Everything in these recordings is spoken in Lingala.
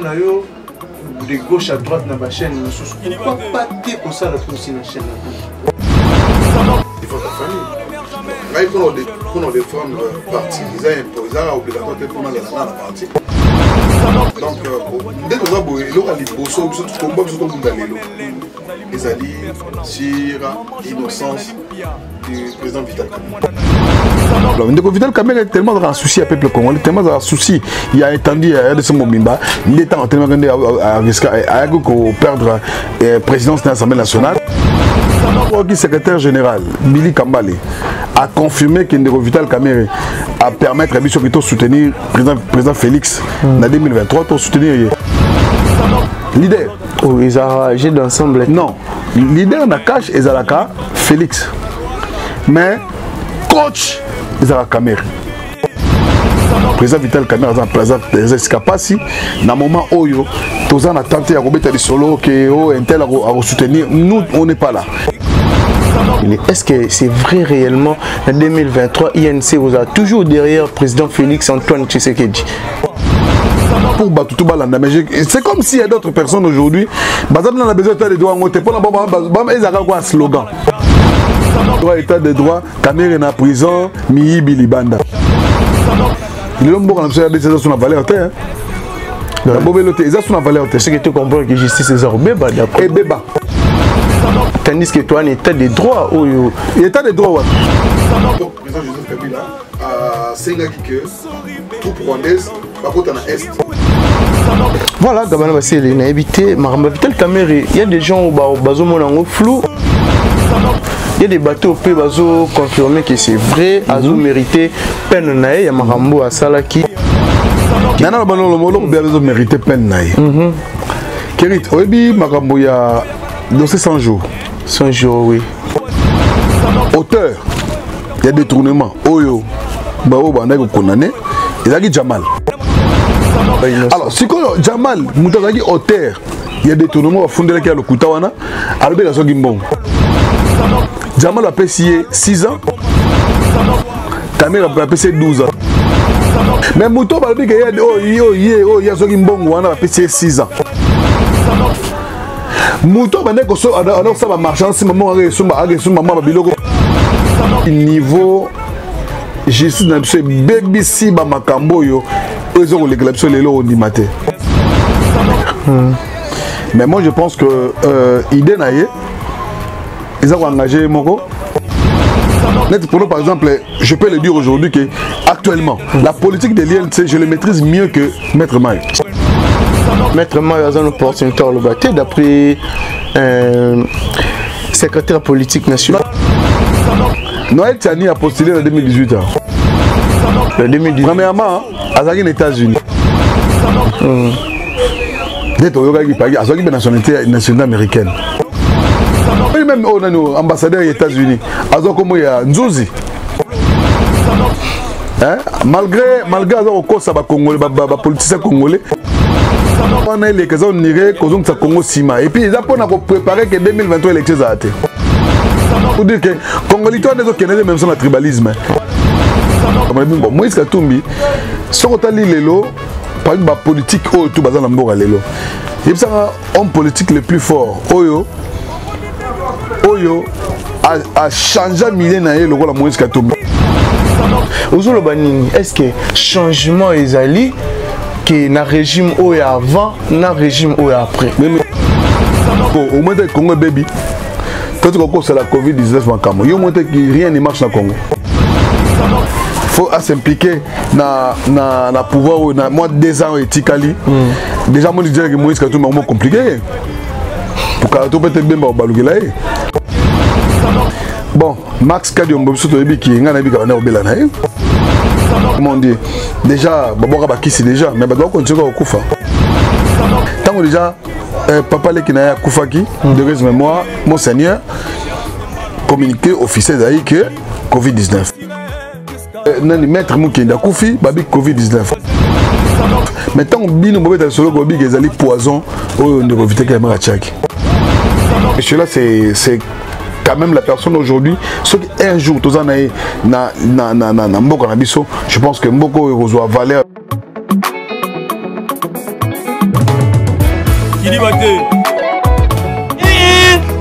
nayo de gauche à droite dans la chaîne, pourquoi pas pour ça la fonction la chaîne? Il faut ta famille. Là, pour nous défendre parti, ils ont obligatoire de prendre la partie. Donc, dès que nous avons les alliés sur l'innocence du président Vital Kamerhe. Donc Vital Kamerhe est tellement dans un souci à peuple congolais, tellement dans un souci, il a étendu il y a de ce moment, il est en train de perdre la présidence de l'Assemblée nationale. Le secrétaire général, Billy Kambale, a confirmé que Vital Kamerhe a permettre à Bisso de soutenir le président Félix en 2023 pour soutenir leader. Oh, ils ont agi d'ensemble. Non, leader na cash et Zalaka Félix. Mais coach Zalaka Kamerhe. Président Vital Kamerhe a présenté des escapades dans le moment où tous en attente à remettre des solos que Intel a soutenir. Nous, on n'est pas là. Est-ce que c'est vrai réellement en 2023, INC vous a toujours derrière président Félix Antoine Tshisekedi? Pour Batutu Balanda, mais c'est comme s'il y a d'autres personnes aujourd'hui. Bazam n'a besoin d'état de droit, on était pour la un slogan. Droit état de droit, Kamerhe na prison, Miyi Bilibanda. L'homme bon a besoin de la valeur terre. La bobeloté, ils ont la valeur terre. Ce que tu comprends que justice est Beba et Beba. Tandis que toi, un état de droit, état de droit. Le président Joseph Kabila a Sengaki que troupe rwandaise par contre en Est. Voilà, Gabana Basseli n'a évité, Vital Kamerhe, il y a des gens au bazo monango flou. Il y a des bateaux au pays bazo confirmé que c'est vrai, azo mérité peine nae, il y a Marambo à Salaki. Nana Bano Lomolo bien mérité peine nae. Kérit, Oebi Marambo il y a dossier 100 jours. 100 jours, oui. Auteur, il y a des tournements. Oyo, Bao Bandai condamné, il y a Jamal. Alors, si Jamal, Moutazaki auteur, il y a des tournements à fonder le Koutawana, Albert Azogimbon. Jamal a payé 6 ans, Kamerhe a payé 12 ans. Mais Mouto Balbi, il y a Zogimbon, on a payé 6 ans. Mouto Balbi, alors ça va marcher, si maman a biloko. Niveau justice n'a pas baby si ba makambo yo ils ont l'éclipse les lots du matin. Mais moi je pense que idée naie ils ont engagé Moko. Pour nous par exemple, je peux le dire aujourd'hui que actuellement la politique de l'INC je le maîtrise mieux que Maître Maï. Maître Maï a une opportunité à le battre d'après secrétaire politique national. Noël Tiani a postulé en 2018. En 2018. Premièrement, à les États-Unis. D'être au Yoga qui paye, à la nationalité américaine. Même ambassadeur des États-Unis, à la Nzouzi. Malgré le cause des politiciens congolais, on a les questions de Congo Sima. Et puis, ils ont préparé que 2023 élections a été. Pour dire que les Congolais sont même sur le tribalisme. Moïse Katumbi, si on a lu par exemple, la politique, tout bazan l'ambour à l'élo. Il y a un homme politique le plus fort. Oyo a changé de milliers le rôle de Moïse Katumbi. Est-ce que changement est allé que dans le régime où est avant, dans le régime où est après? Au moins, le Congo baby. Quand tu c'est la Covid-19, il y a rien ne marche dans le Congo. Il faut s'impliquer dans le pouvoir. Moi, 2 ans, éthiquement, déjà, moi, je dirais que Moïse Katumbi est compliqué. Pour que tu puisses bien balouer. Bon, Max Kadiombo, qui est un ami comment dire, déjà, c'est déjà, mais on continue à Koufa. Tant que déjà, papa qui n'a pas Koufaki, de raison mémoire, monseigneur, communiqué officiel d'ailleurs que Covid-19. Nani maître Moukenda Koufi, babi Covid-19. Maintenant, on a un solo gobi qui est poison, on a évité qu'il y ait un tchak. Et cela, c'est quand même la personne aujourd'hui. Ce qu'un jour, tous en aillent na Mboko Nabiso, je pense que Mboko reçoit valeur.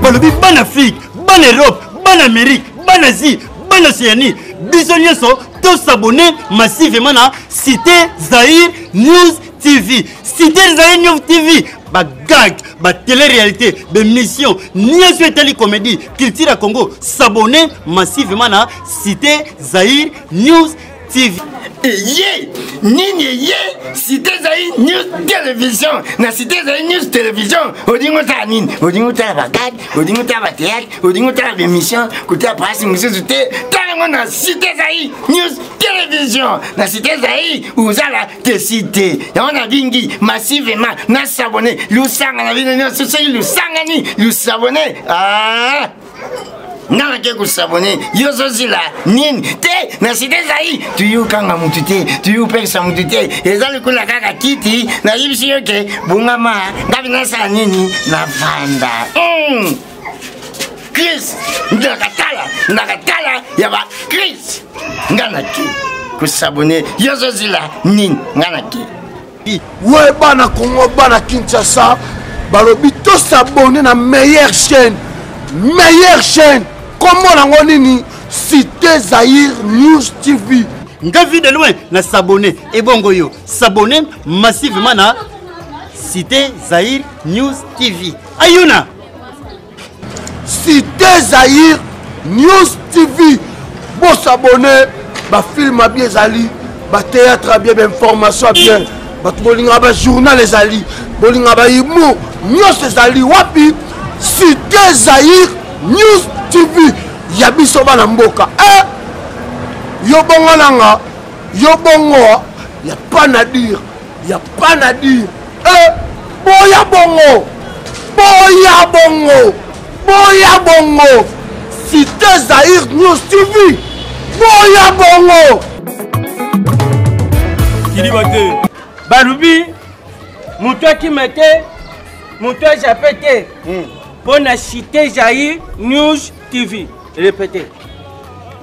balobi ban Afrique, ban Europe, ban Amérique, ban Asie, ban Océanie. Bisognoso, tous s'abonner massivement à Cité Zahir News TV. Cité Zahir News TV. Ba gag, ba télé-réalité, ba mission, ni à télé comédie, culture à Congo. S'abonner massivement à Cité Zahir News TV. Yé, nini yé, Cité Zahir News Télévision, na Cité Zahir News Télévision, odingo ta nini, odingo ta bagad, odingo ta théâtre, odingo ta émission, côté presse monsieur Zouté, tellement na Cité Zahir News Télévision, na Cité Zahir, uzala te cité, ya on a bingi massivement, na s'abonner, lusanga na vidéo, c'est lusanga ni, lusabonner, ah. Nana ke kusabone yozo zila nini te na Cité Zahir tuyu kanga mutute tuyu pesa mutute ezali kula kaka kiti na yibisi yoke bungama ngabi nasa nini na vanda Chris nakatala yaba Chris ngana ki kusabone yozo zila nini ngana ki ouais bana Congo bana Kinshasa balobi to s'abonner na meilleure chaîne comment on nini Cité Zahir News TV. Nga vu de loin na s'abonner et bongo yo s'abonner massivement na Cité Zahir News TV. Ayuna Cité Zahir News TV. Bon s'abonner, ba film bien zali, ba théâtre bien, ba information bien, ba bolinga ba journal les ali, bolinga ba imo, news zali wapi Cité Zahir News TV. Yabiso bana mboka yo bongo nanga yo bongo ya pas na dire boya bongo Cité Zahir News TV boya bongo Kilibate Balubi Moutoua qui mettait Moutoua j'appelle pour la Cité Zahir News TV. Répétez.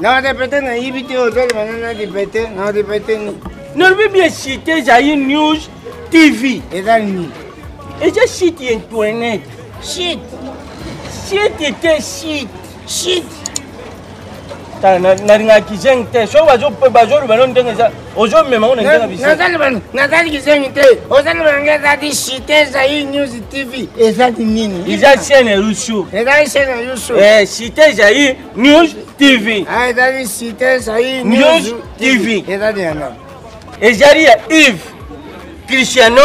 Non, répétez, non, il vit au tel, non, répétez, non, répétez. Non, mais bien Cité Zahir News TV. Et là, ni. Et j'ai cité Internet. Shit. Shit était shit. Shit. Na kizengte so bazo balon denga ozo mema on denga bisi Natali kizengte ozali banga zadi Cité Zahir News TV ezali nini iza chaîne Rushu ezali chaîne Rushu Cité Zahir News TV ezali Cité Zahir News TV ezali yana ezali ya Yves Cristiano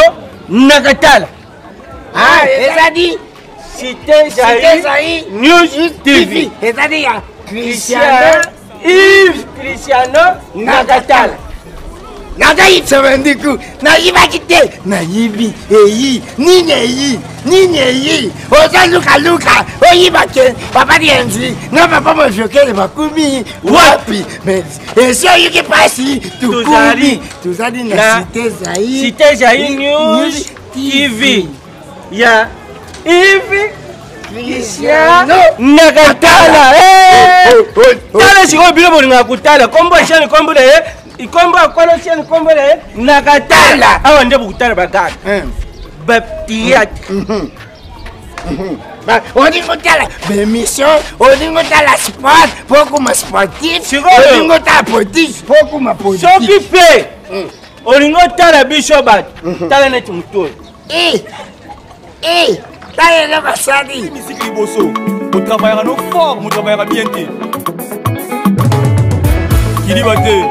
Nakatala ezali Cité Zahir News TV ezali ya Yves Cristiano Nakatala. Nagayi tsabandiku na yibakite na yibi nini oza luka oyibake papa dienzi na papa mojokele bakumi wapi mais esi oyuki pasi tuzali na Cité Zahir News TV ya Yves Cristiano Nakatala. Tala siko bilo bolinga kutala kombo shani kombo le ikombo akono shani kombo le Nakatala awa nde bukutala bagaka baptiat odingo tala bemission odingo tala sport poko ma sportif odingo tala politique poko ma politique soki pe olingo tala bishobat tala neti mutoi Taille basadi. Musique Liboso. On travaillera nos forts, on travaillera bien. Kilibate.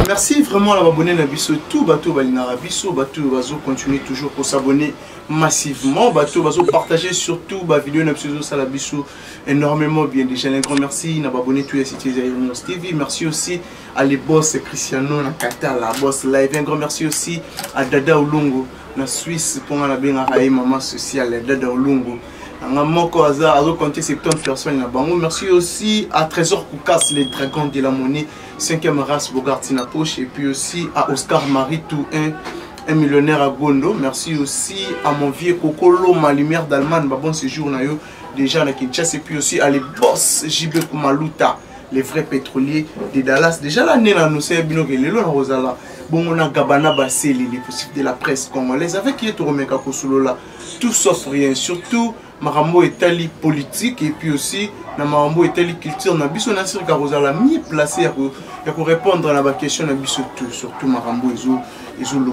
Merci vraiment à l'abonné à Bisso, tout bateau balinara Bisso, bateau bazo continuer toujours pour s'abonner massivement, bateau bazo partager surtout ba vidéo na Bisso ça la Bisso énormément bien déjà un grand merci n'a abonné tout à Cité Zahir News TV, merci aussi à les boss Cristiano Nakatala, la boss live, un grand merci aussi à Dada Olungo na Suisse pour la bien à maman sociale Dada Olungo. Moko Aza a compté 70 personnes là bango. Merci aussi à Trésor Koukas, les dragons de la monnaie, 5e race Bogartina Poche, et puis aussi à Oscar Marie Tout un millionnaire à Gondo. Merci aussi à mon vieux Kokolo, ma lumière d'Allemagne, bon séjour na yo déjà na Kinshasa, et puis aussi à les boss JB Kumaluta, les vrais pétroliers de Dallas. Déjà l'année là nous c'est bino que le Rosala. bon on a Gabana Basseli les possibles de la presse congolaise avec qui est Romeka Kosolola tout sauf rien surtout Marambo Etali politique et puis aussi na Marambo Etali culture na biso na sir Karozala mieux placé pour répondre à la question na biso tout surtout Marambo ils ont le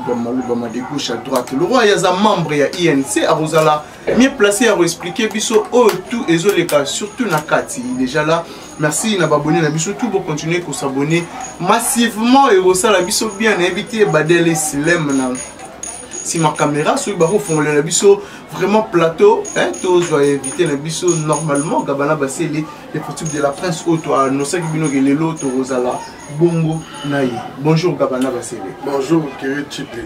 de gauche à droite le roi yaza membre ya INC à Rosala mieux placé à expliquer biso tout et les cas surtout na Kati déjà là merci na abonné na biso tout pour continuer à s'abonner massivement et Rosala biso bien éviter badele silem na si ma caméra sur le fond le biso vraiment plateau hein tous doit éviter le biso normalement Gabana Basseli les possibles de la presse auto à nos sacs bino gelelo to Rosala bongo naï bonjour Gabana Basseli bonjour Kiri Chipi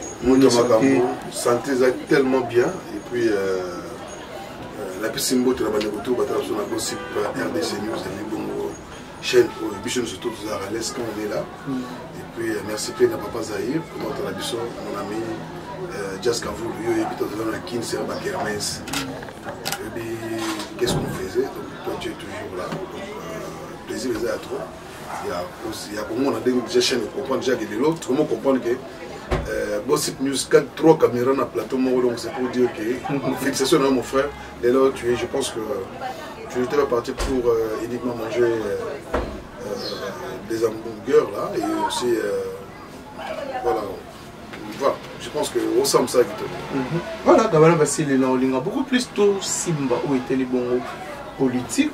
santé tellement bien et puis la piscine botte la bande retour battre sur la gossip RDC News et bongo chaîne biso surtout à l'aise quand on est là et puis merci plein à papa Zahir pour notre la biso mon ami Just Kavou, il y a dans la Kin, c'est un Kermès. Qu'est-ce qu'on faisait? Donc, toi, tu es toujours là. Donc, plaisir les à trop. Il y a comment on a déjà chaîne de comprendre déjà que l'autre, comment comprendre que Gossip News 4-3 caméras dans le plateau, donc c'est pour dire que félicitations à mon frère. Dès lors, je pense que tu étais parti pour uniquement manger des hamburgers là et aussi voilà. Voilà, je pense que ressemble ça Victor. Voilà, Gabana Basseli il a beaucoup plus tôt Simba où était les bons politiques,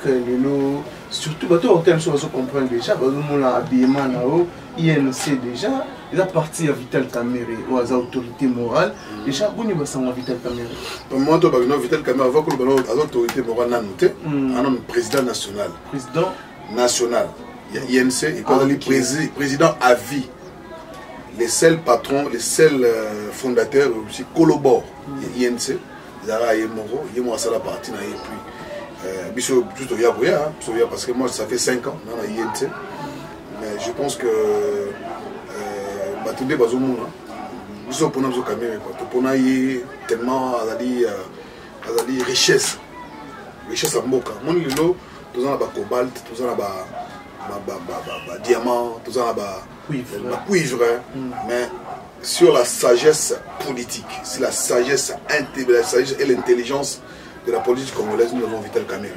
surtout bateau en termes de comprendre déjà, mon habillement là-haut, INC déjà, il a parti à Vital Kamere, aux autorités morales, déjà bon il va s'en Vital Kamere. Moi toi Vital Kamere avant que les autorités morales n'a noté, un homme président national. Président national. Il y a INC et président à vie. Les seuls patrons, les seuls fondateurs aussi collaborent. INC, Zara et Moro, il y a ça la partie, et puis parce que moi ça fait 5 ans dans la INC, mais je pense que Batumbe Bazoumou, nous sommes pour nous caméras, pour nous tellement à richesse à Mboka. Mon lilo, tous en a cobalt, tous en a diamant, tous en a cuivre, mais sur la sagesse politique, sur la sagesse et l'intelligence de la politique congolaise, nous avons Vital Kamere.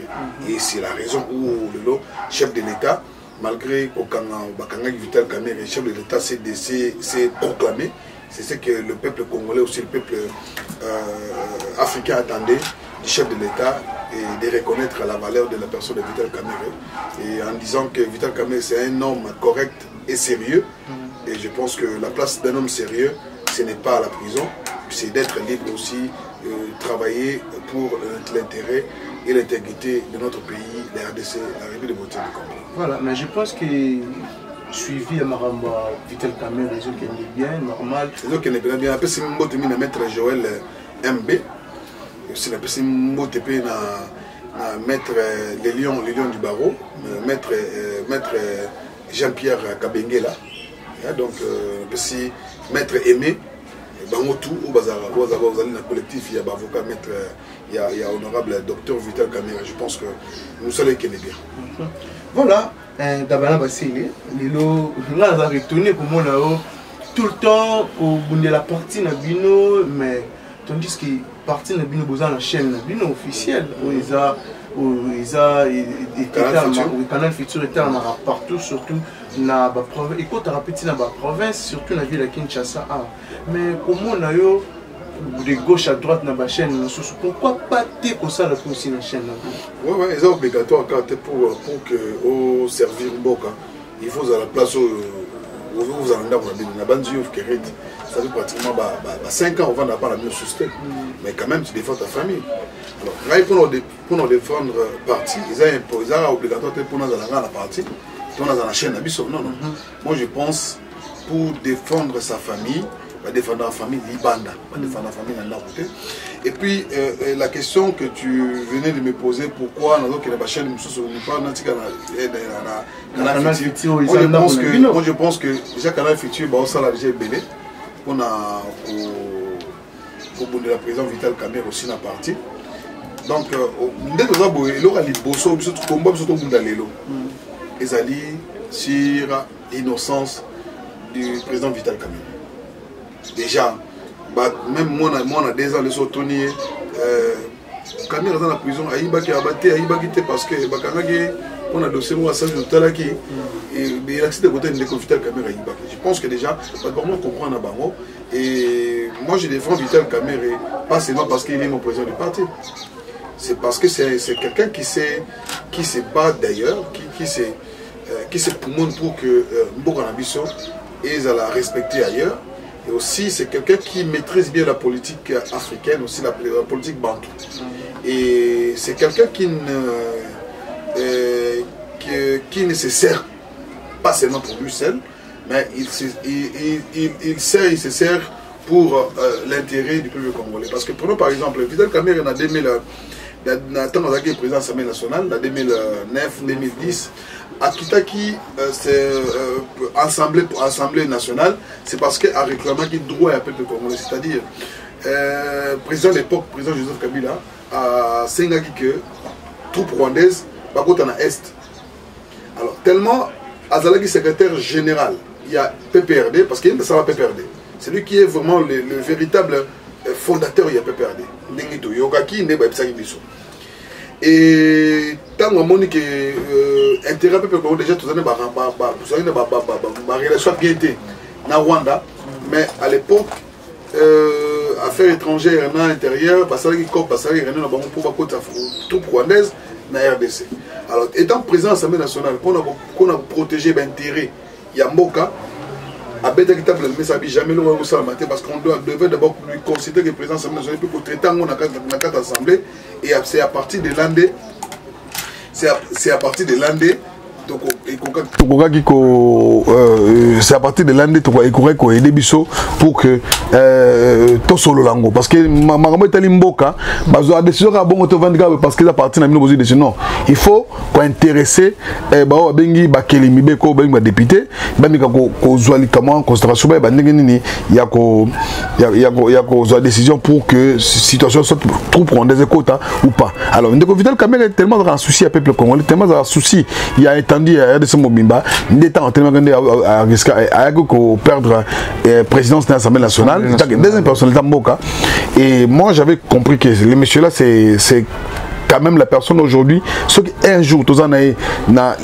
Et c'est la raison où le chef de l'État, malgré qu'Okanga Vital Kamere, chef de l'État, s'est proclamé, c'est ce que le peuple congolais, aussi le peuple africain attendait du chef de l'État et de reconnaître la valeur de la personne de Vital Kamere. Et en disant que Vital Kamere c'est un homme correct et sérieux, et je pense que la place d'un homme sérieux, ce n'est pas à la prison, c'est d'être libre aussi, travailler pour l'intérêt et l'intégrité de notre pays, la RDC, la République de Beauté du Congo. Voilà, mais je pense que suivi à Maramba, Vital Kamere, les autres qui est bien, normal. Les autres qui est bien, après c'est mon mot de maître Joël MB, c'est la personne mot de maître les lions du barreau, maître Jean-Pierre Kabengela, donc si maître Aimé, Bangotou ou Bazara, vous allez dans le collectif, il y a avocat maître, il y a honorable docteur Vital Kamere, je pense que nous sommes qui est bien. Voilà, Gabana Basseli, là ça a retourné pour moi tout le temps au bout de la partie Nabino, mais tandis que partie Nabino besoin la chaîne Nabino officielle où ils ont Canal Futur était partout, surtout na ba province, et quand tu na ba province, surtout na ville de Kinshasa. Mais comment on a eu de gauche à droite na ba chaîne, pourquoi pas t'es comme ça aussi la chaîne là? Ouais, c'est obligatoire pour que au servir Mboka, il faut à la place où vous en avez na bandu of Kérit. Ça fait pratiquement 5 ans avant d'avoir la même système. Mais quand même, tu défends ta famille. Alors, pour nous défendre parti, ils ont obligatoire pour nous dans la partie, pour nous dans la chaîne. Non. Moi, je pense, pour défendre sa famille, défendre la famille, l'Ibanda, défendre la famille dans la côté. Et puis, la question que tu venais de me poser, pourquoi nous avons la chaîne, moi, je pense que déjà, Canal Futur, ça l'a déjà belé. On a au bout de la présidente Vital Kamere aussi na parti. Donc dès que vous avez l'aura les bosso surtout combat surtout au Ndalelo. Ezali sur l'innocence du président Vital Kamere. déjà même moi on a 2 ans les autonier caméra dans la prison aïbaki abatté aïbaki parce que bakangaki on a dossier moi ça tout là qui et il accident de côté de Vital Kamerhe aïbaki. Je pense que déjà vraiment comprendre bango et moi je défends Vital Kamerhe pas seulement parce qu'il est mon président du parti. C'est parce que c'est quelqu'un qui se bat d'ailleurs qui se poumonne pour que Mboka Nabiso et à la respecter ailleurs. Et aussi, c'est quelqu'un qui maîtrise bien la politique africaine, aussi la politique bantou. Et c'est quelqu'un qui ne se sert pas seulement pour lui seul, mais il se sert pour l'intérêt du peuple congolais. Parce que prenons par exemple, Vital Kamerhe en 2000, dans le président de l'Assemblée nationale, en 2009-2010, à Kitaki, c'est Assemblée nationale, c'est parce qu'elle a réclamé qu'il droit à peuple congolais. C'est-à-dire, président de l'époque, président Joseph Kabila, a Sengaki que troupes rwandaises, par contre, en Est. Alors, tellement, Azalaki secrétaire général, il y a PPRD, parce qu'il y a une PPRD. C'est lui qui est vraiment le véritable fondateur, il y a PPRD. Nengito, Yogaki, Nebabsaki Biso. Et tant qu'on a dit que l'intérêt peut déjà tout relation bien été na Rwanda, mais à l'époque affaires étrangères et intérieures, parce que pour troupes rwandaises na RDC. Alors étant président de l'Assemblée nationale, qu'on a protégé l'intérêt Yamboka, à bête équitable, mais ça n'a jamais le parce qu'on devait d'abord lui considérer que le président de l'Assemblée nationale pour traiter en quatre assemblées. Et c'est à partir de l'Andé, c'est à partir de l'Andé, c'est à partir de l'Andé qu'on a aidé Bisso pour que tout solo lango parce que maman est allé mboka bazo a décidé à bon te vendre parce que ça partie na mino de non il faut qu'on intéresser ba bengi ba kelimi be ko bengi ba député ba mika ko zwali comment concentration ba ndenge nini ya ko zo décision pour que situation soit trop prendre des quotas ou pas. Alors ndeko Vital Kamerhe tellement dans souci à peuple congolais tellement dans souci il y a étendu de ce mobimba n'étant tellement à risque à perdre présidence de l'Assemblée nationale deuxième personnalité Mboka et moi j'avais compris que les messieurs là c'est quand même la personne aujourd'hui ce qu'un jour tous en na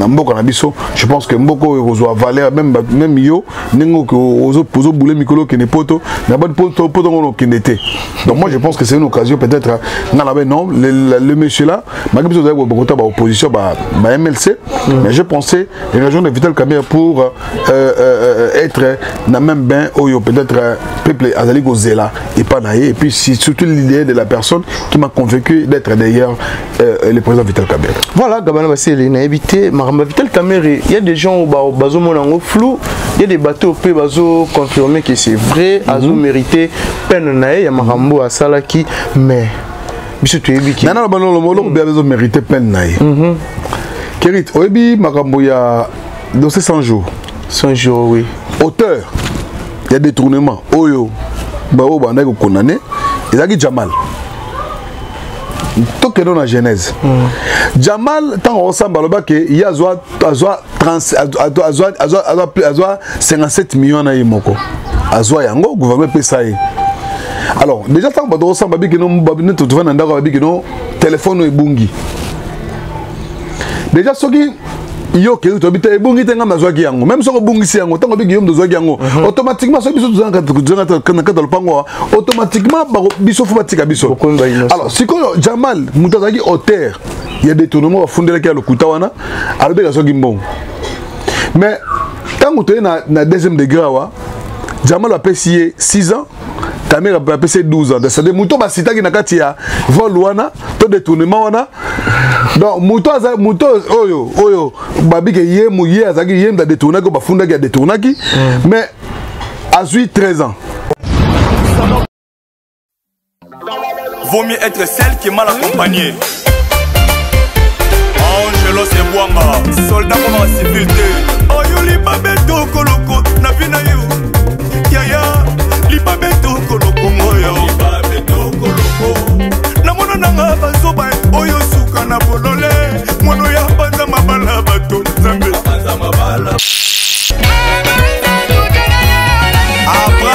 Mboka na biso je pense que Mboko reçoit valeur même yo nengo que ozo boule mikolo que ne poto na bonne poto on qui n'était donc moi je pense que c'est une occasion peut-être non le monsieur là malgré que vous avez beaucoup d'opposition MLC mais je pensais les régions de Vital Kamerhe pour être na même bain oyo peut-être peuple azali gozela et pas naïe et puis c'est surtout l'idée de la personne qui m'a convaincu d'être d'ailleurs le président Vital Kamerhe. Voilà, Gabana Bassé, évité Vital Kamerhe, il y a des gens au bazo monango flou, il y a des bateaux qui bazo confirmer que c'est vrai, azo mérité peine naïe, il y a Marambo à Salaki, mais monsieur tu es biki. Non non bien besoin mériter peine naïe. Kérit, oebi Marambo il y a dossier 100 jours. 100 jours oui. Auteur, il y a détournement. Oyo, bao bandai condamné, il a dit Jamal. Tout que dans la genèse. Jamal, tant on ressemble à il y a 57 millions na yimoko. Azwa yango gouvernement pesaye. Alors déjà tant on ressemble à que non babine tout vend ndako babi que non téléphone et bungi. Déjà ce qui yo ke to bita ebungi tenga mazwaki yango même soko bungisi yango tango bigi yom dozwaki yango automatiquement so biso tuzanga kana lupango automatiquement biso fu batika biso. Alors sikoyo Jamal mutazaki auteur il y a des tournements à fondela ki lokuta wana alobeka soki mbongo mais tango to na deuxième degré wa Jamal a payé 6 ans Kamerhe a payé 12 ans c'est-à-dire muto basitaki na kati ya vol wana to détournement wana. Donc muto oyo babike ye azaki ye nda détournaki bafundaki ya détournaki mais azui 13 ans. Vaut mieux être celle qui est mal accompagnée. Angelo Sebouanga, soldat pour la civilité. Oyo libabeto koloko na bina yo. Yaya libabeto koloko moyo. Libabeto koloko. Na mona nanga bazoba oyo suka na bolole. Mono ya banza mabala bato zambe. Banza mabala. Abra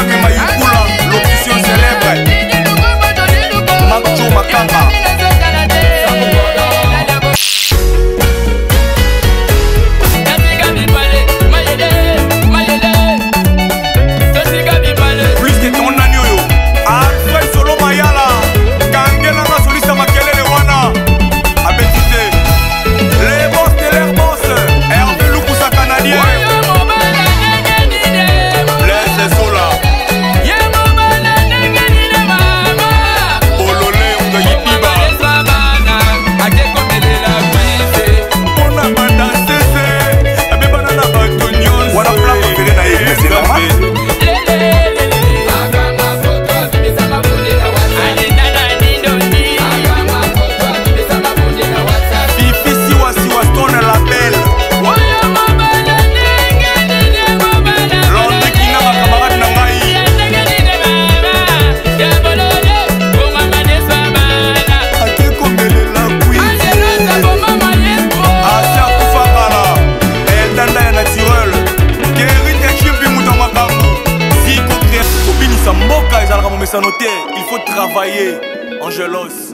noter, il faut travailler. Angelos.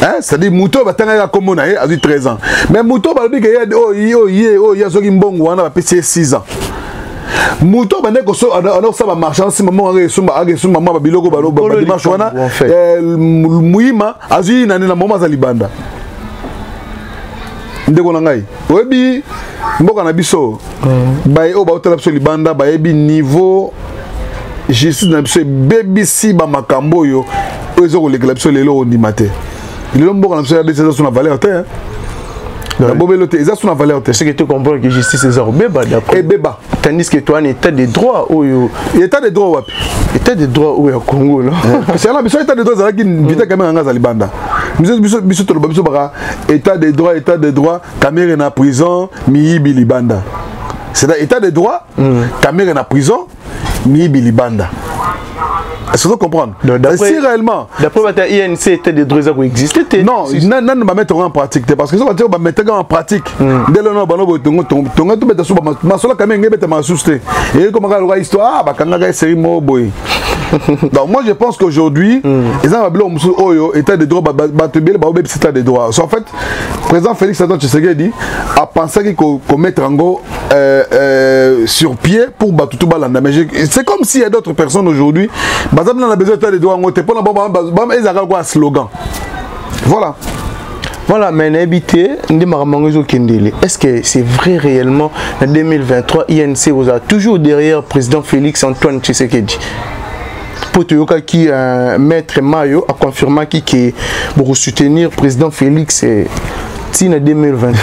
Hein? C'est-à-dire Mouto va t'engager à Komona, à 13 ans. Mais Mouto va dire qu'il y a des mbongo, on a passé 6 ans. Mouto va dire que ça va marcher. Si maman a maman biloko balo dimanche wana muima azi na na mama za libanda. Ndeko na ngai. Oyebi mboka na biso. Ba o ba otala biso libanda ba yebi niveau justice na biso BBC ba makambo yo ozo ko lekela biso lelo ondimate. Il est bon quand on a son valeur terre. La bobelote, ils ont son valeur terre. C'est que tu comprends que justice est au béba d'après. Et béba. Tandis que toi, un état de droit où état de droit état de droit où au Congo là. C'est là, mais ça état de droit, c'est là qui vite quand même en Zalibanda. Biso to biso bara état de droit, Cameroun na prison, Miyibi Libanda. C'est là état de droit, Cameroun na prison, Miyibi Libanda. Est-ce que vous comprenez? Si réellement. D'après votre INC, était des droits qui existaient. Non, non, ne va mettre en pratique. Parce que ça va mettre en pratique. Dès le nom, tout mettre sur ma sola quand même, il m'a assusté. Et comme on a l'histoire, bah, quand on a une série boy. Donc, moi, je pense qu'aujourd'hui, ils ont un état de droit, état de droit. En fait, le président Félix Antoine Tshisekedi a pensé qu'on mette en gros sur pied pour battre tout le monde. C'est comme s'il y a d'autres personnes aujourd'hui. On a besoin d'état de droit, on a un slogan. Voilà. Voilà, mais n'habitez, est-ce que c'est vrai réellement en 2023, INC vous a toujours derrière le président Félix Antoine Tshisekedi? Pour qui maître Mayo a confirmé qu'il pour soutenir le président Félix en 2023.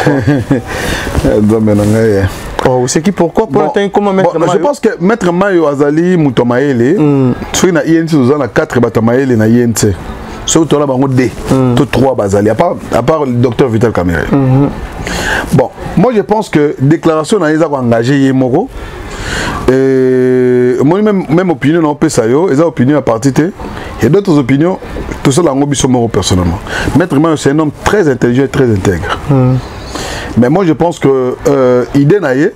Oh, c'est qui pourquoi pour atteindre comment mettre Mayo? Je pense que maître Mayo Azali Mutomaele, sur na INC nous avons 4 Batamaele na INC. Sur tout là bango D, tout 3 Bazali à part le docteur Vital Kamerhe. Bon, moi je pense que déclaration na Isa engagé Yemoro. Moi même opinion on peut ça yo, ils ont opinion à partir il y a d'autres opinions, tout ça là on biso moro personnellement. Maître Mayo c'est un homme très intelligent et très intègre. Mais moi je pense que idée naïe,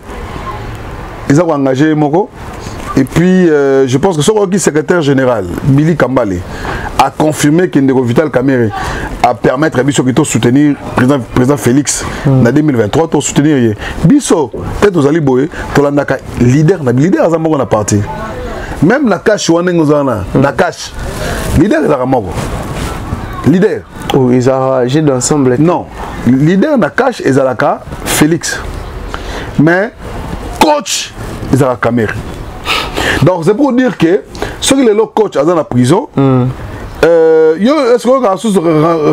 ils ont engagé Moko. Et puis je pense que ce secrétaire général, Billy Kambale, a confirmé qu'Indego Vital Kamerhe a permettre à Bisso de soutenir le président Félix en 2023, de soutenir Bisso, peut-être aux Aliboé, leader à Zambo na parti. Même la cache ou la cache, leader est à Zambo. Leader. Oh, ils ont agi d'ensemble. Non, leader na cache est à la Félix. Mais coach est à la Kamerhe. Donc c'est pour dire que ceux qui sont coach dans la prison, est-ce qu'on a un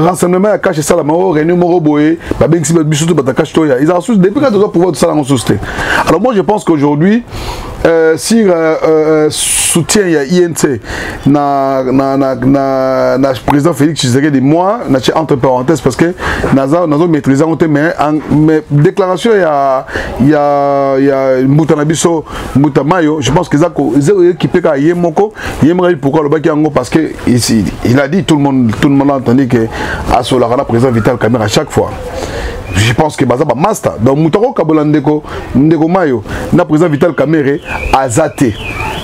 renseignement à cacher ça la mort, réunion Moroboé, ils ont depuis quand ils ont pouvoir de ça dans alors moi je pense qu'aujourd'hui, si soutien il y a INC na président Félix Tshisekedi moi entre parenthèses parce que nous maîtrisé mais déclaration il y a Moutanabiso Moutamayo je pense que ça équipé à Yemoko pourquoi le baki ango parce que il a dit tout le monde a entendu que à Solarana président Vital Kamerhe à chaque fois. Je pense que Bazaba master donc Moutaro Kabolandeko Ndeko Mayo na président Vital Kamerhe a zaté.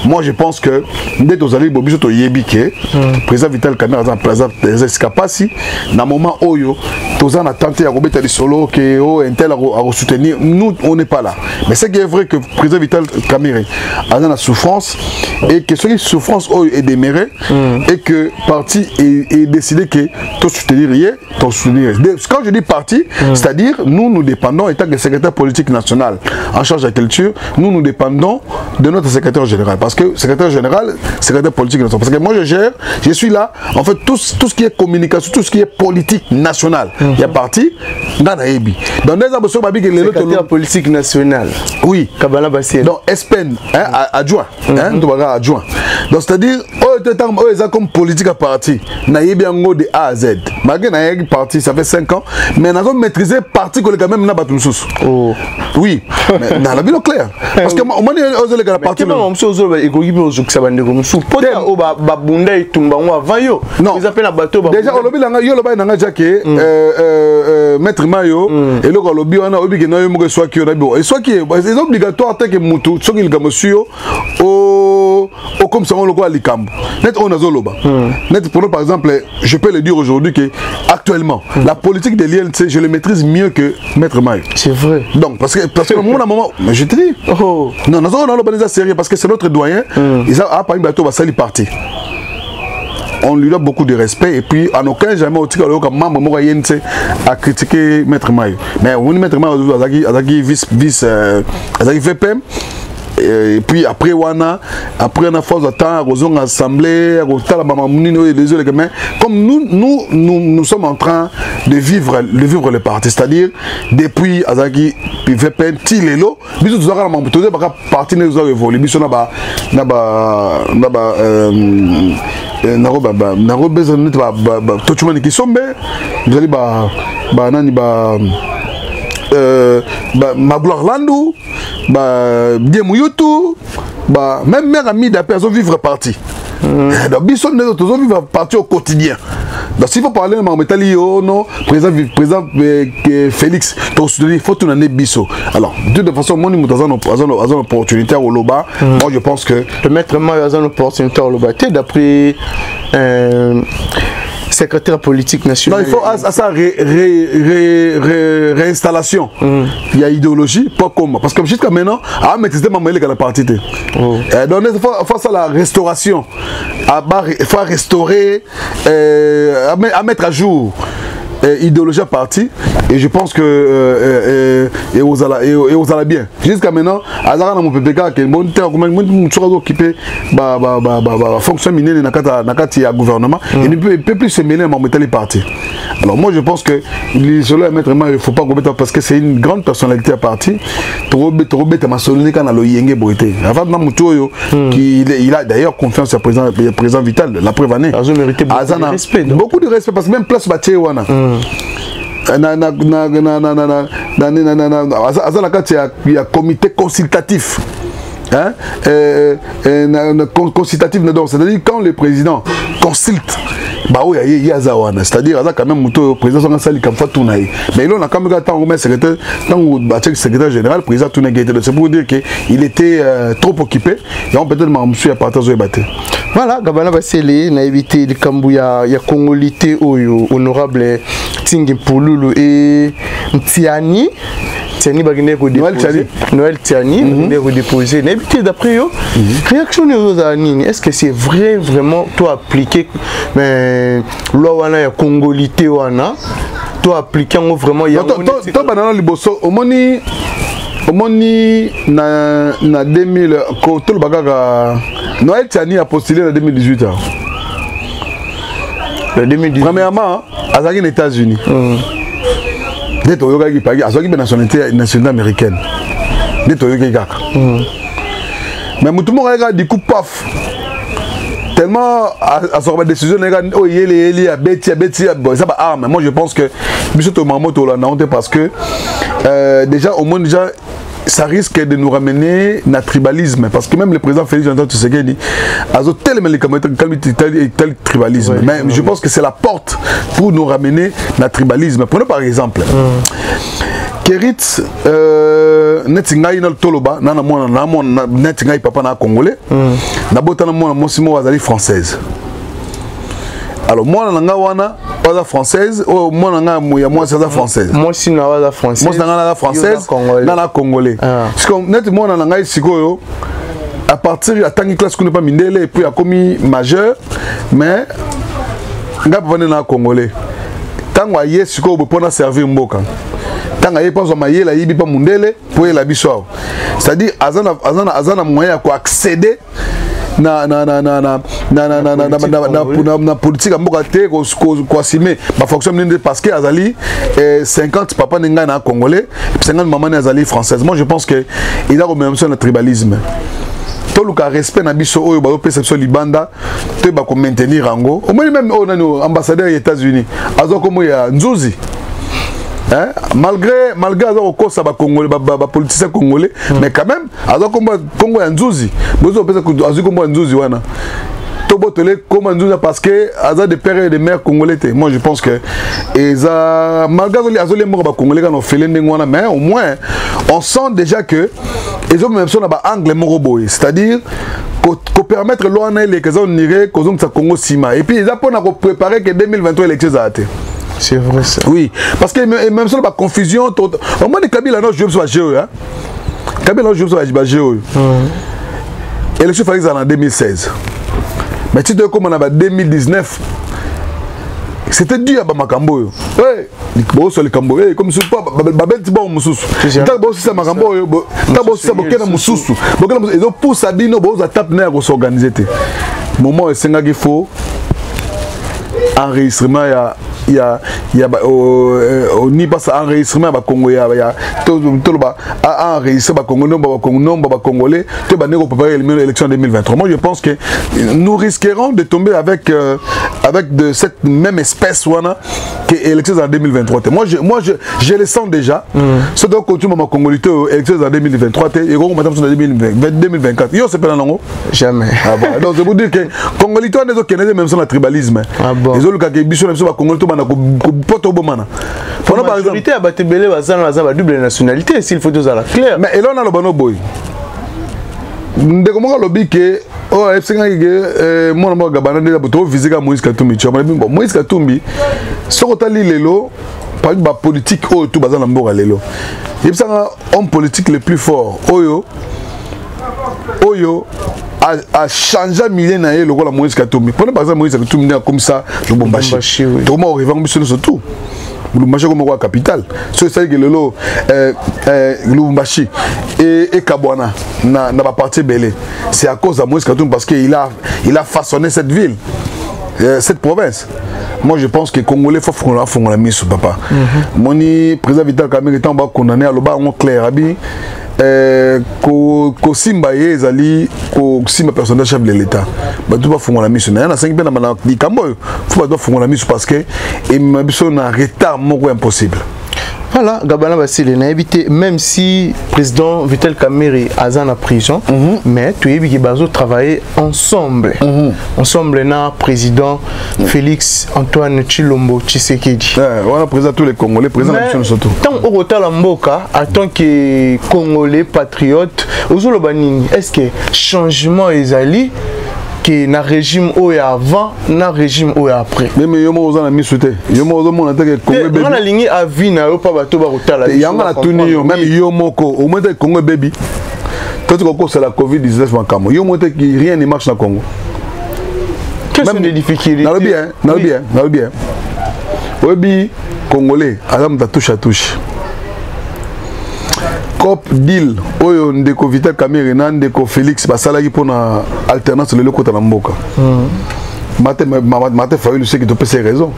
Moi je pense que dès que vous allez Bobiso to Yebike président Vital Kamerhe a présent des escapasi dans moment oyo tous en tenté à remettre des solos que un tel à soutenir nous on n'est pas là mais c'est vrai que président Vital Kamerhe a dans la souffrance et que cette souffrance est démérée et que parti est décidé que tout soutenir quand je dis parti c'est-à-dire nous dépendons étant que secrétaire politique national en charge de la culture nous dépendons de notre secrétaire général parce que secrétaire général secrétaire politique national parce que moi je suis là en fait tout ce qui est communication tout ce qui est politique nationale il y a parti dans la EBI donc les absents secrétaire politique national oui Kabala Bassir donc SPN adjoint adjoint donc c'est-à-dire comme politique à parti na EBI en gros de A à Z malgré na EBI parti ça fait 5 ans mais nous avons maîtrisé parti que quand même n'a pas tout oui mais dans la ville claire parce que au moins les parti ekoki pe ozokisa bandeko mosusu pota o babunda etumba ngo avant yo eza pe na bato déjà olobi langa yo loba nanga jake maître Mayo eloko olobi wana obiki na yo moko soit ki na bio soit ki c'est obligatoire te que mutu soki likambo suyo au comme ça on le voit likambo net on azoloba net pour par exemple je peux le dire aujourd'hui que actuellement la politique de l'INC je le maîtrise mieux que maître Mayo. C'est vrai. Donc parce que mon moment mais je te dis non nous on a le sérieux parce que c'est notre doyen ils a pas une bateau va salir parti. On lui donne beaucoup de respect et puis en aucun jamais au tika comme membre mo INC a critiqué maître Mayo. Mais on maître Mayo azaki vice azaki VPM. Et puis après on a force de temps aux assemblées mais comme nous sommes en train de vivre le parti, c'est-à-dire depuis Azaki puis VPN Tilelo biso tuzaka na mbuto baka parti ne zo évoluer biso na ba naro besoin net ba tochumani ki sombe bizali ba nani ba Magloire Landou, Diemouyotou, même mère amie d'appel, ils ont vivre parti. Donc, ils ont vivre parti au quotidien. Donc, s'il faut parler de Mamétali, non, président Félix, il faut tout l'année biso. Alors, de toute façon, moi, nous avons une opportunité au Loba. Moi, je pense que. Le maître Mayo a une opportunité au Loba. D'après. Secrétaire politique national. Non, il faut à sa réinstallation. Il y a idéologie, pas comme. Parce que jusqu'à maintenant, à mettre des mamans qui la partie. Donc, il faut ça la restauration. Il faut restaurer, à mettre à jour. Idéologie à parti et je pense que et aux ala bien jusqu'à maintenant azara na mon PPK que bon terre comment occupé fonction minière nakati ya gouvernement et ne peut plus se mêler à les partis. Alors moi je pense que les solo mettre il faut pas commettre parce que c'est une grande personnalité à parti trop bête ma solide quand na lo yenge boité avant na mutoyo qui il a d'ailleurs confiance au président Vital la preuve année beaucoup de respect parce que même place batie wana il y a comité consultatif. Consultatif, c'est-à-dire quand le président consulte, c'est-à-dire quand même le président mais là on a quand même tant secrétaire général, le président c'est pour dire qu'il était trop occupé et on peut-être monsieur à partir de battre. Voilà, Gabana Basele n'a évité le Kambouya, il y a Congolité honorable Tingé Pouloulou et Tiani. Tiani Bagné redéposé. Noël Tiani Bagné redéposé. N'a évité d'après eux. Réaction aux Anini. Est-ce que c'est vrai vraiment toi appliqué mais loi wana ya Congolité wana toi appliqué vraiment il y a toi banana liboso omoni na 2000 ko tout le bagage Noël Tiani a postulé en 2018. Le 2018. Premièrement, Azaki aux États-Unis. Dès que Yoga Gipagi, Azaki est nationalité américaine. Dès que Yoga Gaka. Mais tout le monde regarde du coup paf. Tellement à sa décision, oh il a Betty, ça va arme. Moi je pense que Bissoto Mamoto l'a honte parce que déjà au monde déjà ça risque de nous ramener à tribalisme parce que même le président Félix Antoine Tshisekedi a tellement tel tribalisme mais je pense que c'est la porte pour nous ramener à tribalisme. Prenons par exemple Kerit netingai na toloba na mona netingai papa na congolais na botana mona mosimo azali française. Alors moi nanga wana waza française ou moi nanga ya moi c'est française. Moi si na waza française. Moi nanga na française na congolais. Parce que net moi nanga sikoyo à partir de tangi classe qu'on n'est pas mindele et puis a commis majeur mais nga venir na congolais. Tango aye sikoyo bo pona servir mboka. Tango aye pense ma yela yibi pa mundele pour la biso. C'est-à-dire azana moyen pour accéder na politique mboka te ko simé ba fonction parce que azali 50 papa ninga na congolais 50 maman azali française. Moi je pense que il a même sur le tribalisme. Tout le respect na biso oyo ba perception libanda te ba ko maintenir ango. Au moins même ambassadeur des États-Unis azo comme ya Nzuzi malgré avoir cause à Congolais, politiciens congolais, mais quand même, alors Congo est un zouzi. Vous avez un zouzi, parce que Aza des pères et des mères congolais. Moi je pense que malgré les morts congolais quand on fait les mais au moins on sent déjà que ils ont même son angle moroboy, c'est-à-dire qu'on permettre l'ONA les gens niré qu'on ça Congo Sima et puis ils ont préparé que 2023 élections à été. C'est vrai ça. Oui, parce que même sur la confusion au moins les Kabila non je vais jouer hein. Kabila non je vais jouer. Élection fallait en 2016. Mais tu te comme on a 2019, c'était dur à Bamakambo. Ouais, bon sur le Cambo. Comme si pas Babel Tiba Moussous. T'as beau ça Makambo, t'as beau ça Bokena Moussous. Bokena Moussous. Ils ont pour Sabino, bon ça tape nerf pour s'organiser. Moment est singa qu'il faut enregistrement il y a ni pas ça enregistrement ba Congo il y a tout ba enregistrer ba Congo nombre ba congolais te ba négo préparer l'élection 2023. Moi je pense que nous risquerons de tomber avec de cette même espèce wana que élections en 2023. Moi je le sens déjà. Ce donc continue ma congolité élections en 2023 et on maintenant en 2024. Yo c'est pas non jamais. Ah bon donc je vous dire que congolité on est au Canada même sur le tribalisme. Ah bon. Les autres ka biso même sur ba congolité pour la majorité à Batebele la double nationalité s'il faut dire à la claire. Mais là on a le bon boy. De comment lobby que oh FCNG mon nom Gabana de la visiter Moïse Katumbi. Tu vois Moïse Katumbi ce que tu as lu lelo par exemple politique oh tout bazan mboka lelo. Il c'est un homme politique le plus fort. Oyo a changé milliers d'années le rôle de Moïse Katumbi. Prenez par exemple Moïse Katumbi comme ça, le Bombashi. Tout le monde arrive en surtout. Le Bombashi comme roi capital. C'est que le Bombashi et Kabwana n'a pas parti belé. C'est à cause de Moïse Katumbi parce qu'il a façonné cette ville, cette province. Moi je pense que les Congolais font la mise sur papa. Mon président Vital Kamerhe est condamné à l'oba en clair. Ko simba ye ezali ko simba personnel chef de l'état ba tout ba fongola mission na 5 pe na mana di kambo faut ba fongola mission parce que et mabiso na retard moko impossible. Voilà, Gabana Basile n'a évité, même si le président Vital Kamerhe est en prison, mais tu as vu qu'ils travailler ensemble. Ensemble, le président Félix Antoine Tshilombo Tshisekedi. Voilà, président tous les Congolais, président de surtout. Tant au retard Mboka, en tant que Congolais patriote, est-ce que changement est allé? Que na régime où est avant, na régime où est après. Mais yo mo ozana misute. Yo mo ozomo na teke Congo baby. Na ligne à vie na yo pa bato ba rotala. Yanga na tuni yo même yo moko au moins de Congo baby. Quand tu connais la Covid-19 en yo monte qui rien ne marche na Congo. Quelles sont les difficultés? Na bien. Obi Congolais, adam ta touche à touche. Cop deal oyo ndeko Vital Kamerhe na ndeko Félix basalaki pona alternance le lokota na mboka. Mate Fayulu c'est qui te pèse raison.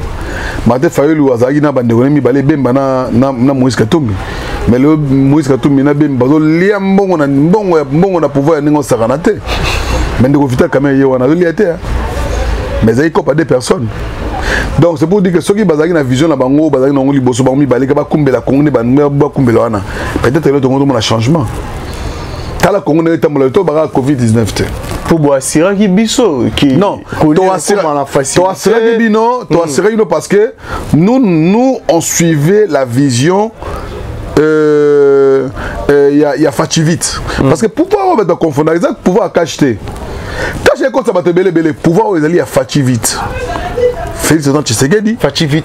Mate Fayulu azaki na bandeko na mibale bemba na Moïse Katumbi. Mais le Moïse Katumbi na bemba zo lia mbongo na pouvoir ningo sakanate. Mais ndeko Vital Kamerhe wana zo lia te. Mais zaki cop à deux personnes. Donc c'est pour dire que ceux qui basent na vision na bango basent na ngoli boso bango mibale ka ba kumbela Congo ba kumbela wana. Peut-être le Congo a changement. Tala Congo na tambola to ba Covid-19 te. Pour boire sira ki biso qui non, to asira ki bino, to asira bino parce que nous on suivait la vision il y a Fativite parce que pouvoir on va confondre exact pouvoir cacheter. Quand j'ai compte ça va te belé pouvoir aux alliés à Fativite. Félix Antoine Tshisekedi,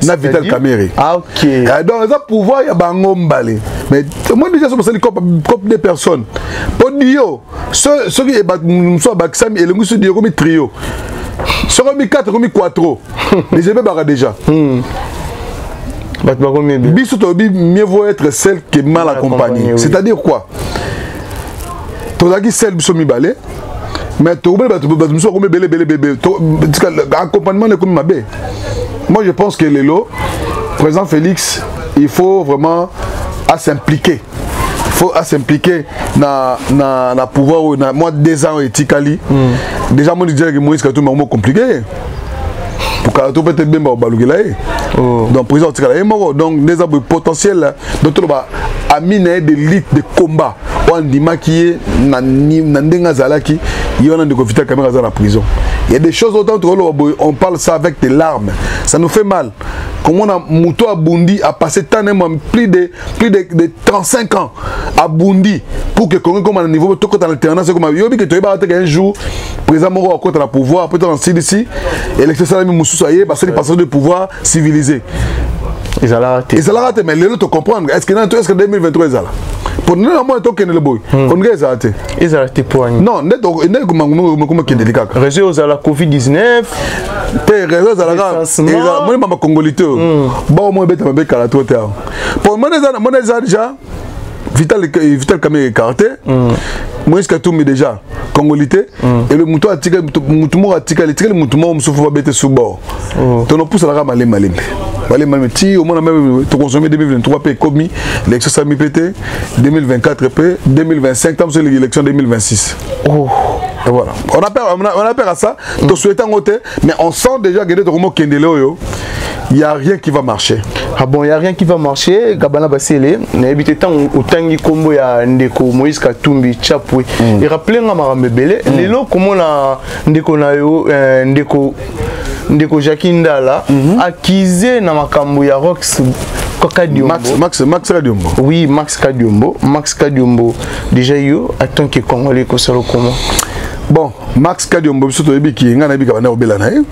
na Vital Kamerhe. Ah ok. Donc ça pouvoir ya bango mbale. Mais moi déjà c'est cop des personnes. Pour dire ceux qui soit baksam et le musu dire comme trio. Sur comme 4 comme 4. Les j'ai pas déjà. Biso tobi mieux vaut être celle qui est mal accompagnée. C'est-à-dire quoi? Tozaki celle biso mi balé. Mais tu accompagnement de comme Mabé. Moi je pense que Lelo, président Félix, il faut vraiment s'impliquer. Il faut s'impliquer dans le pouvoir. Moi 2 ans et Tikali. Déjà moi je dirais que Moïse Katumbi est compliqué. pour Karato peut-être bien balugela donc président tikala moko donc des arbres potentiels donc to ba amine de lutte de combat on dit maquiller na ndenga zalaki yona de Vital Kamerhe dans la prison. Il y a des choses autant on parle ça avec des larmes. Ça nous fait mal. Comment on a Mouto à Bundi a passé tant plus de 35 ans à Bundi pour que comme à niveau tout en alternance comme yobi que tu vas un jour président Moro à côté de la pouvoir peut-être en CDC et l'excès de Moussou soyez parce que les passeurs de pouvoir civilisé. Ils allaient rater mais les autres comprendre est-ce que 2023 ils allaient pour nous la moi token le boy on les a raté ils ont raté pour non net comment qui est délicat réseau aux la Covid-19 te réseau à la moi mama congolité bon moi bête ma kala tout terre pour moi déjà Vital Kamerhe écarté moi jusqu'à tout mais déjà congolité et le mouton a tiré le mouton me souffre pas bête sous bord ton pousse la rame malé si au moins même tu consommes 2023 p commis l'élection Sami PT 2024 p 2025 tam sur l'élection 2026 et voilà on appelle à ça to souhaitant côté mais on sent déjà que de Kendelo il y a rien qui va marcher. Ah bon, il y a rien qui va marcher. Gabana Basile, n'habite tant au tangi combo ya ndeko Moïse Katumbi Chapwe. Et rappelez nga marambebele, lelo comment la ndeko na yo ndeko Jakinda là accusé na makambo ya Rox Kadiombo. Max Kadiombo. Oui, Max Kadiombo. Déjà yo attend que Congolais ko solo comment. Bon, Max Kadiombo biso to yebi ki nga na yebi ka bana obela na ye.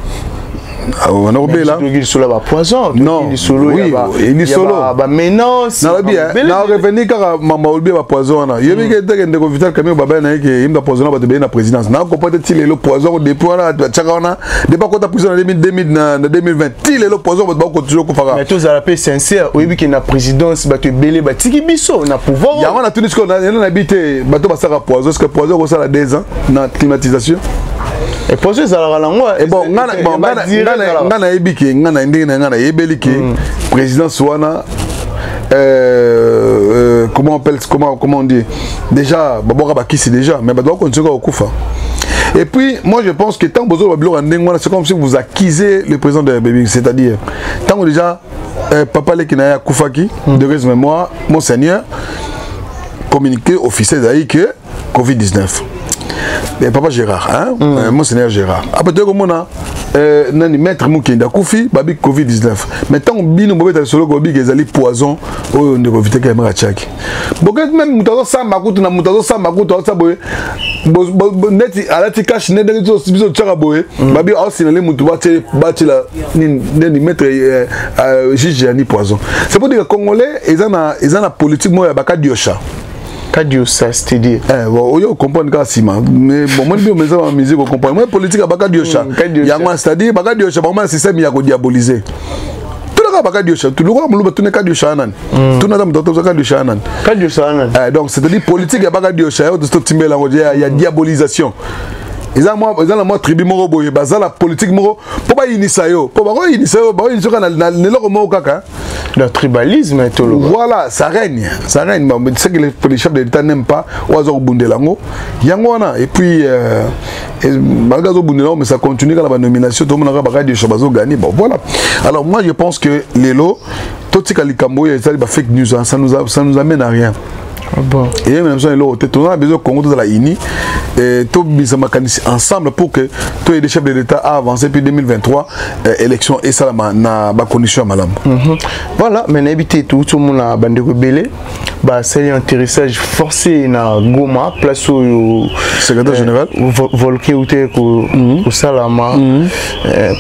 On a oublié là. Il est là poison. Non. Il est solo. Oui. Il est solo. Mais non. Non bien. Non revenir car maman oublié la poison là. Il y a bien que de Vital Kamerhe baba na que il m'a poison ba de bien la présidence. Non qu'on peut être le poison depuis là tchakana. De pas quand ta prison en 2020. Il est le poison ba continuer ko fara. Mais tous à la paix sincère. Oui que na présidence ba te belé ba tiki biso na pouvoir. Il y a on a tout ce qu'on a habité bateau ba ça poison parce que poison ça la 2 ans na climatisation. Et pour ça la langue et bon ngana ebiki ngana ndenge ngana ebeliki président Swana comment on dit déjà babora bakisi déjà mais doit continuer au Koufa. Et puis moi je pense que tant besoin de c'est comme si vous accusez le président de Baby, c'est-à-dire tant déjà papa le kinaya Koufaki de résumé moi monseigneur communiqué officiel d'ailleurs que Covid-19. Mais papa Gérard, hein? Monseigneur Gérard. Après, tu as nani maître Moukenda Koufi, babi Covid-19. Mais tant bino bobé solo gobi que zali poison au de Vital Kamerhe tchaki. Boket même mutazo samba kutu na mutazo samba kutu au saboye. Neti alati cash ne de zo biso tchaka boye. Babi au sinale mutu bati la ni maître juge ni poison. C'est pour dire que Congolais ils ont la politique moi baka diosha. Kadiosa, c'est-à-dire on comprend que c'est mais bon moi je me en musique on comprend moi politique à Bakadiocha il y a moi c'est-à-dire Bakadiocha vraiment un système il y a diaboliser tout le Bakadiocha tout le monde tout ne Kadiocha nan tout n'a pas d'autres Kadiocha nan donc c'est-à-dire politique à Bakadiocha de timber là il y a diabolisation. Ils ont la tribu moro boye baza la politique moro pour pas initier yo pour pas initier yo ba initier na lelo mo kaka le tribalisme et tout voilà ça règne mais c'est que les chefs de l'État n'aiment pas oazo bundelango yangona et puis malgré zo bundelango mais ça continue quand la nomination tout le monde aura de chabazo gagner bon voilà alors moi je pense que lelo tout ce kalikambo et ça fake news ça nous amène à rien. Bon. Et même ça, on a besoin de la INI et tout ensemble pour que tous les chefs de l'État avancent puis 2023 élection et ça na ba condition malam. Voilà, mais n'habitez tout le monde a bande rebelle. Bah c'est un atterrissage forcé na Goma place au secrétaire général volqué ou au Salama.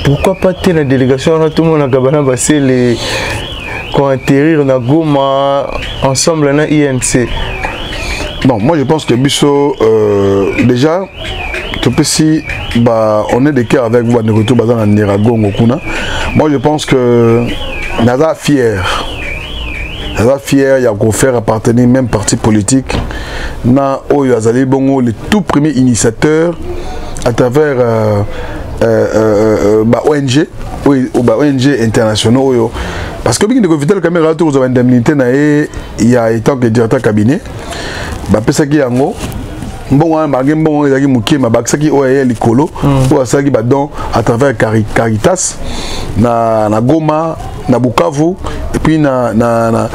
Pourquoi pas la délégation tout le monde a gabana passer les qu'on atterrir na Goma ensemble na INC. Bon, moi je pense que Bisso déjà si bah on est de cœur avec vous de retour bazan Nirago Ngokuna. Moi je pense que Naza fier il y a qu'on faire appartenir même parti politique na Oyo Azali Bongo le tout premier initiateur à travers ONG ONG internationaux parce que bien que Vital Kamerhe autour de indemnité il y a étant que directeur cabinet bah pesaki yango bon ezaki mokie mabakisaki oyo ya likolo oyo asalaki badon à travers Caritas na Goma na Bukavu et puis na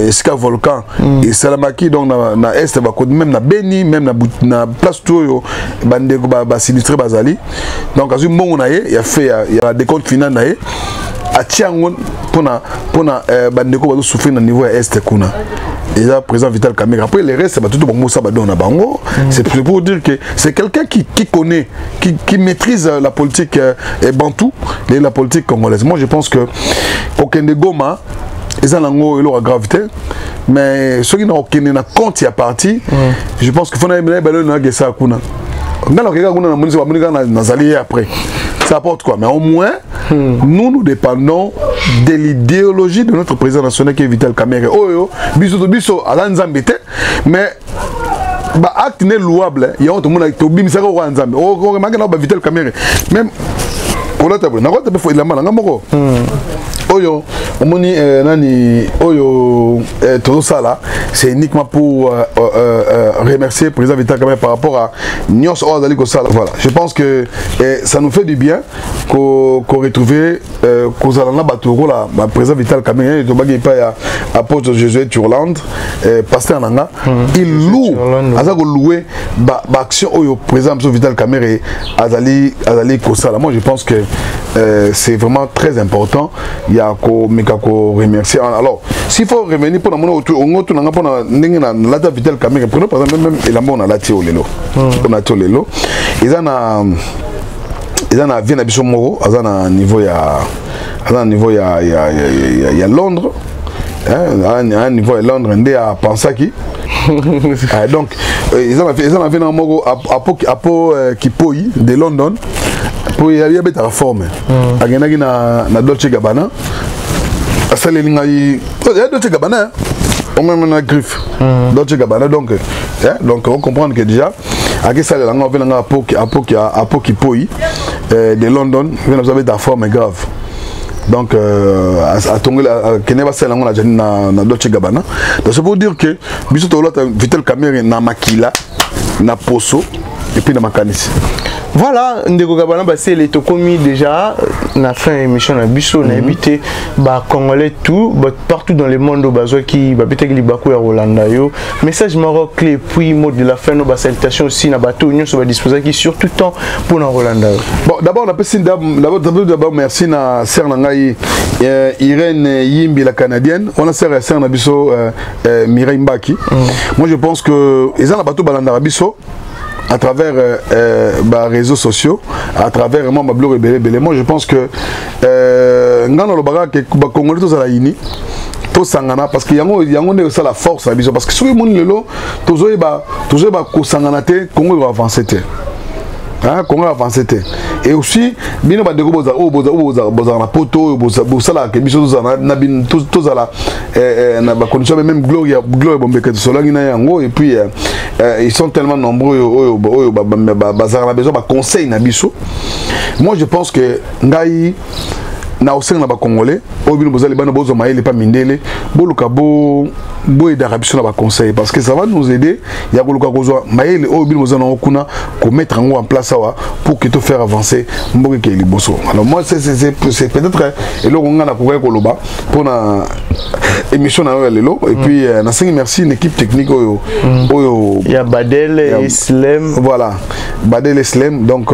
esika volcan et salamaki donc na est même na Beni même na place toyo bandeko ba sinistré bazali donc azui mbongo na ye il a fait il y a des comptes finaux na ye atiango pona bandeko bazo souffrir na niveau est kuna. Et là, président Vital Kamerhe. Après, les restes, c'est tout le monde qui bango. C'est pour dire que c'est quelqu'un qui connaît, qui maîtrise la politique bantou et la politique congolaise. Moi, je pense que aucun de Goma, ils ont la gravité. Mais ceux qui n'ont aucun compte, il y a parti. Je pense qu'il faut aller à ça. Après. Ça apporte quoi? Mais au moins, nous dépendons de l'idéologie de notre président national qui est Vital Kamerhe. Oh, biso, mais acte n'est louable. Il y a un monde qui est Vital Kamerhe. Même, Oyo, tout ça là, c'est uniquement pour remercier le président Vital Kamerhe par rapport à Nyos Oazali Kosala. Voilà, je pense que ça nous fait du bien qu'on retrouve Kozalana Baturo, le président Vital Kamerhe, il y a apôtre Jésus Turland, pasteur Nanga, il loue, loué l'action au président Vital Kamerhe Azali Kosala. Moi je pense que c'est vraiment très important. Il y a qu'on remercier. Alors, s'il faut revenir pour nous, on a Vital Kamerhe. Pour nous, par exemple, même il a la théo lelo. On a théo lelo. Ils en a bien habitué Moro. Ils en a niveau il y a Londres. À un niveau à Londres, on est à Pansaki. Donc, ils en a fait un Moro à Kipoyi de London. Pour y aller à la forme. Il y a Dolce Gabbana. Il y a Dolce Gabbana. On même un griffe. Dolce Gabbana. Donc, on comprend que déjà, à quel salaire on a Kipoyi de London, vous avez la forme grave. Donc, à Tonga, Keneva Sela, on a déjà na Dolce Gabbana. Donc, c'est pour dire que, Vital Kamerhe na Makila, na Poso, et puis na Makanisi. Voilà, Ndeko Gabana, c'est les tokomi déjà, on a fait une émission à Bissau, on a habité Congolais tout, partout dans le monde, qui peut-être qu'il y a Rolanda. Message Maroc clé, puis mot de la fin, nos salutations aussi, na bateau, union sur disposer qui surtout temps pour nos Rolanda. Bon, d'abord, on a d'abord merci à Sœur Nangaï, Irène Yimbi, la Canadienne, on a Sœur na Bissau, Mireille Mbaki. Moi, je pense que ils ont la bateau Balanda Bissau. À travers les réseaux sociaux, à travers vraiment ma blog Belé. Moi je pense que dans le bagage que les Congolais tous à la uni, tous sangana parce qu'il y a ça la force parce que sur le monde lelo toujours ko sangana te Congo va avancer te. Congo va avancer te. Et aussi bien ba deko boza na poto boza la que biso tous à la na ba condition même gloire bombe que solangi na yango et puis ils sont tellement nombreux bazar na besoin ba conseil na biso. Moi je pense que ngai na aussi na ba congolais obino bozali bana bozo maïle pas mindele boluka bo d'Arabie sur la conseil parce que ça va nous aider. Il y a beaucoup de choses maïle obino bozana okuna ko mettre en place pour que te faire avancer mboke ke liboso. Alors moi c'est peut-être et là on a pour koloba pour na émission na lelo et puis na cinq merci une équipe technique oyo il y a Badel et Slem, voilà Badel et Slem donc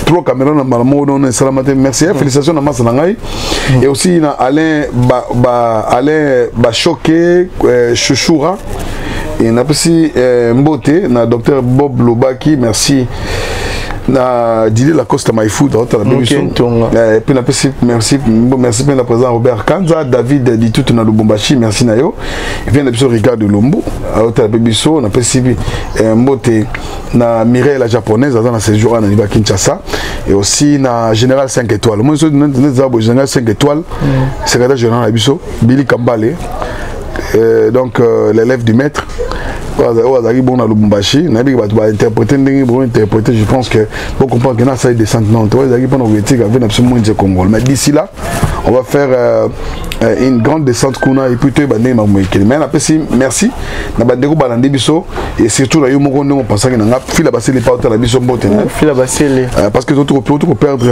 trois caméras na malamo don salamate merci félicitations na massa nangai et aussi na Alain Bachoké Chouchoura et na aussi Mbote na docteur Bob Lobaki merci na Didier Lacoste Maïfou dans la émission et puis merci pour la présence Robert Kanza David Ditout na Lubumbashi merci nayo et puis l'épisode Ricardo Lombo à l'hôtel Bébisso na PCB Mbote na Mireille la japonaise dans la séjour à Niba Kinshasa et aussi na Général 5 étoiles moi je suis Général 5 étoiles secrétaire général à Bébisso Billy Kambale donc l'élève du maître bon à Lubumbashi interpréter je pense que pour comprendre que ça descend non mais d'ici là on va faire une grande descente kuna et puis tu bandé mamoyekeli mais na pesi merci na bandeko balandi biso et surtout la yo moko ndongo pensaki na fila baseli pa hôtel la biso mbote fila baseli parce que tout ko perdre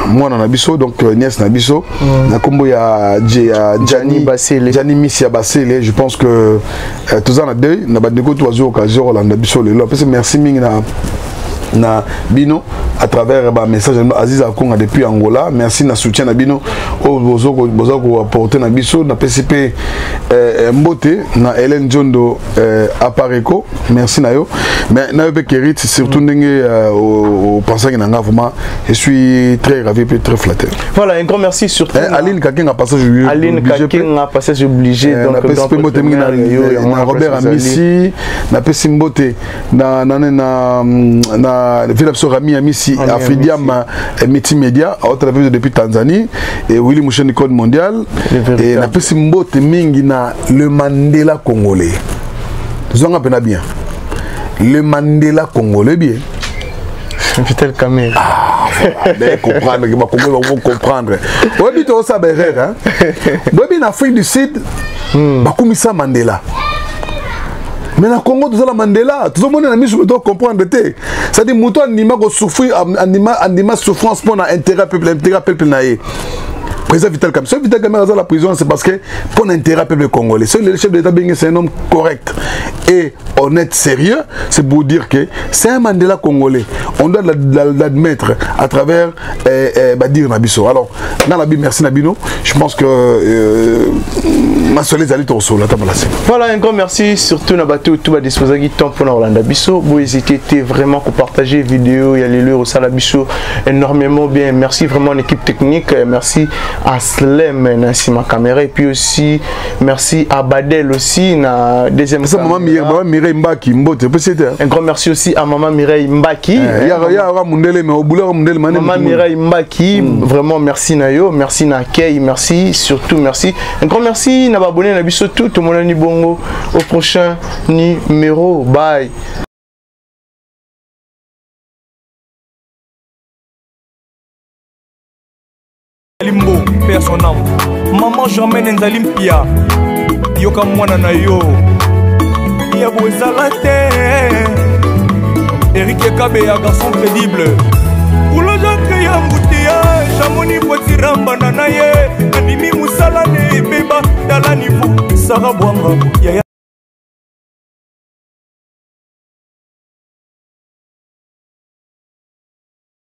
moi na biso donc nièce na biso na kombo ya Jani Baseli Jani Missia Baseli je pense que tous en a deux na bandeko tu azo occasion Rolanda biso le parce que merci mingi na bino à travers ba message Aziz Akonga depuis Angola merci na soutien na bino o bozo apporter na biso na PCP mbote na Hélène Jondo Apareko merci na yo mais na yo Kerit surtout ndenge au pensant na nga vraiment je suis très ravi et très flatté. Voilà un grand merci surtout Aline Kakenga passage obligé donc na PCP mbote mingi na Robert Amissi na PCP mbote na Philippe Sorami Amissi Afridiam Multimédia à travers depuis Tanzanie et Willy Moucheni Code Mondial et na PCP mbote mingi na le Mandela congolais. Zonga pena bien. Le Mandela congolais bien. Vital Kamel. Mais comprendre que ma Congolais vont comprendre. Ouais bito ça berrer hein. Ouais bien Afrique du Sud bakumisa Mandela. Mais na Congo tout ça la Mandela, tout le monde na misu doit comprendre té. Ça dit muto anima ko souffrir anima souffrance pour na intérêt peuple naé. Président Vital Kamel. Si Vital Kamel est à la prison, c'est parce que pour l'intérêt peuple congolais. Si le chef de l'État c'est un homme correct et honnête, sérieux, c'est pour dire que c'est un Mandela congolais. On doit l'admettre à travers dire Nabiso. Alors, dans la Bible, merci Nabino. Je pense que ma soeur les alliés au la table. Voilà, un grand merci. Surtout Nabato, tout va disposer du temps pour Orlando Bisso. Vous hésitez vraiment pour partager vidéo, il y a les lieux au Salabisso énormément bien. Merci vraiment l'équipe technique. Merci à Slem, merci ma caméra et puis aussi merci à Badel aussi na deuxième maman Mireille Mbaki mbote un grand merci aussi à maman Mireille Mbaki maman Mireille Mbaki vraiment merci Nayo merci na Kei merci surtout merci un grand merci na abonné na biso tout le monde ni bongo au prochain numéro bye. Limbo, père son âme. Maman Germaine Nzalim Pia. Yoka mwana na yo. Ya bozalate. Eric Ekabe, un garçon crédible. Pour le genre que ya mbouteillage, Jamoni Potiramba Nanaye. Animi Moussalane, Beba, Dalanivo, Sarah Bouanga.